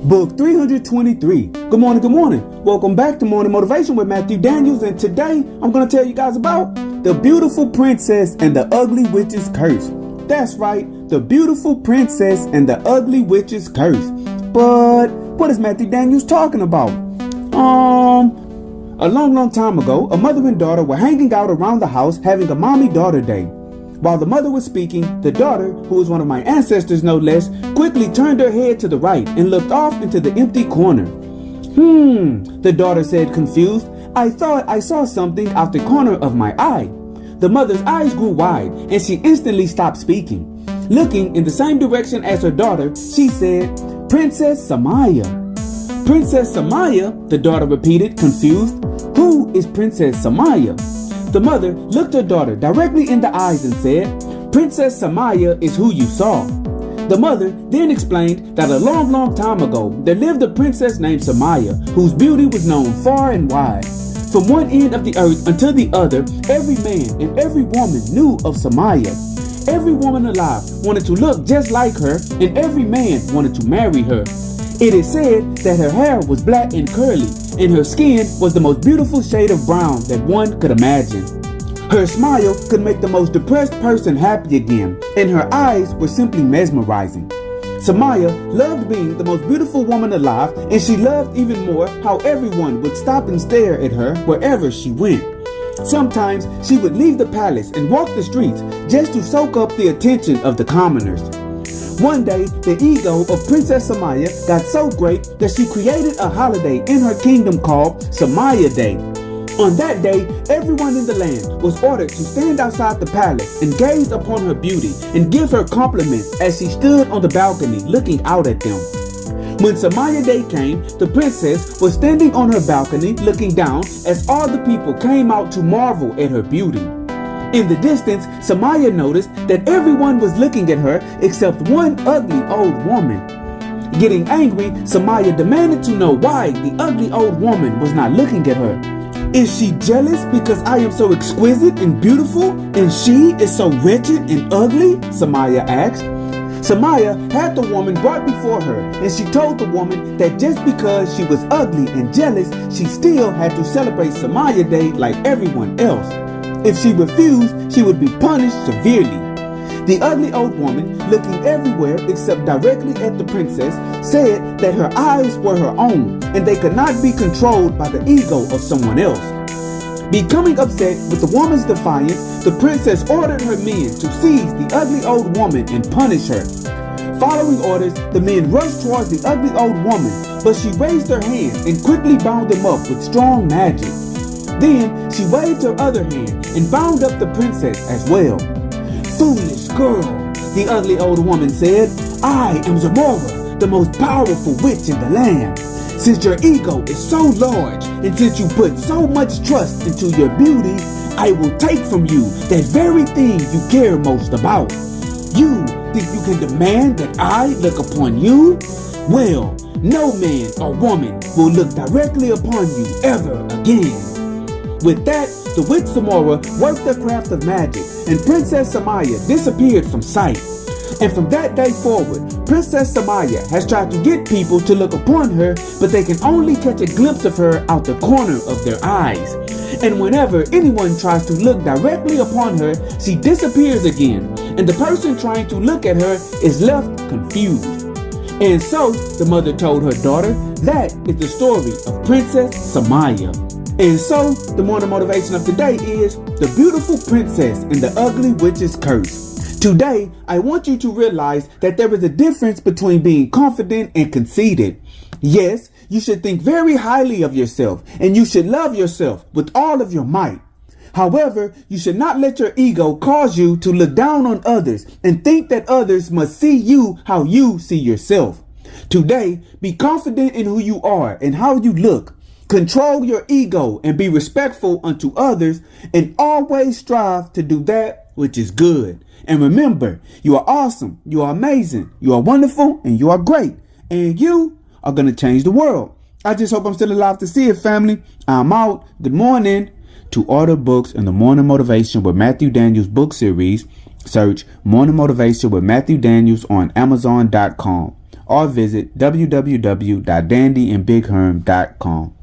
Book 323. Good morning, good morning. Welcome back to Morning Motivation with Matthew Daniels, and today I'm going to tell you guys about The Beautiful Princess and the Ugly Witch's Curse. That's right, The Beautiful Princess and the Ugly Witch's Curse. But what is Matthew Daniels talking about? A long time ago, a mother and daughter were hanging out around the house having a mommy-daughter day. While the mother was speaking, the daughter, who was one of my ancestors no less, quickly turned her head to the right and looked off into the empty corner. The daughter said, confused. I thought I saw something out the corner of my eye. The mother's eyes grew wide and she instantly stopped speaking. Looking in the same direction as her daughter, she said, Princess Samaya. Princess Samaya, the daughter repeated, confused. Who is Princess Samaya? The mother looked her daughter directly in the eyes and said, Princess Samaya is who you saw. The mother then explained that a long time ago, there lived a princess named Samaya, whose beauty was known far and wide. From one end of the earth until the other, every man and every woman knew of Samaya. Every woman alive wanted to look just like her, and every man wanted to marry her. It is said that her hair was black and curly, and her skin was the most beautiful shade of brown that one could imagine. Her smile could make the most depressed person happy again, and her eyes were simply mesmerizing. Samaya loved being the most beautiful woman alive, and she loved even more how everyone would stop and stare at her wherever she went. Sometimes she would leave the palace and walk the streets just to soak up the attention of the commoners. One day, the ego of Princess Samaya got so great that she created a holiday in her kingdom called Samaya Day. On that day, everyone in the land was ordered to stand outside the palace and gaze upon her beauty and give her compliments as she stood on the balcony looking out at them. When Samaya Day came, the princess was standing on her balcony looking down as all the people came out to marvel at her beauty. In the distance, Samaya noticed that everyone was looking at her except one ugly old woman. Getting angry, Samaya demanded to know why the ugly old woman was not looking at her. Is she jealous because I am so exquisite and beautiful and she is so wretched and ugly? Samaya asked. Samaya had the woman brought before her, and she told the woman that just because she was ugly and jealous, she still had to celebrate Samaya Day like everyone else. If she refused, she would be punished severely. The ugly old woman, looking everywhere except directly at the princess, said that her eyes were her own and they could not be controlled by the ego of someone else. Becoming upset with the woman's defiance, the princess ordered her men to seize the ugly old woman and punish her. Following orders, the men rushed towards the ugly old woman, but she raised her hand and quickly bound them up with strong magic. Then she waved her other hand and bound up the princess as well. Foolish girl, the ugly old woman said, I am Zamora, the most powerful witch in the land. Since your ego is so large and since you put so much trust into your beauty, I will take from you that very thing you care most about. You think you can demand that I look upon you? Well, no man or woman will look directly upon you ever again. With that, the witch Zamora worked her craft of magic, and Princess Samaya disappeared from sight. And from that day forward, Princess Samaya has tried to get people to look upon her, but they can only catch a glimpse of her out the corner of their eyes. And whenever anyone tries to look directly upon her, she disappears again, and the person trying to look at her is left confused. And so, the mother told her daughter, that is the story of Princess Samaya. And so, the morning motivation of today is The Beautiful Princess and the Ugly Witch's Curse. Today, I want you to realize that there is a difference between being confident and conceited. Yes, you should think very highly of yourself, and you should love yourself with all of your might. However, you should not let your ego cause you to look down on others and think that others must see you how you see yourself. Today, be confident in who you are and how you look. Control your ego and be respectful unto others, and always strive to do that which is good. And remember, you are awesome, you are amazing, you are wonderful, and you are great. And you are going to change the world. I just hope I'm still alive to see it, family. I'm out. Good morning. To order books in the Morning Motivation with Matthew Daniels book series, search Morning Motivation with Matthew Daniels on Amazon.com. or visit www.dandyandbigherm.com.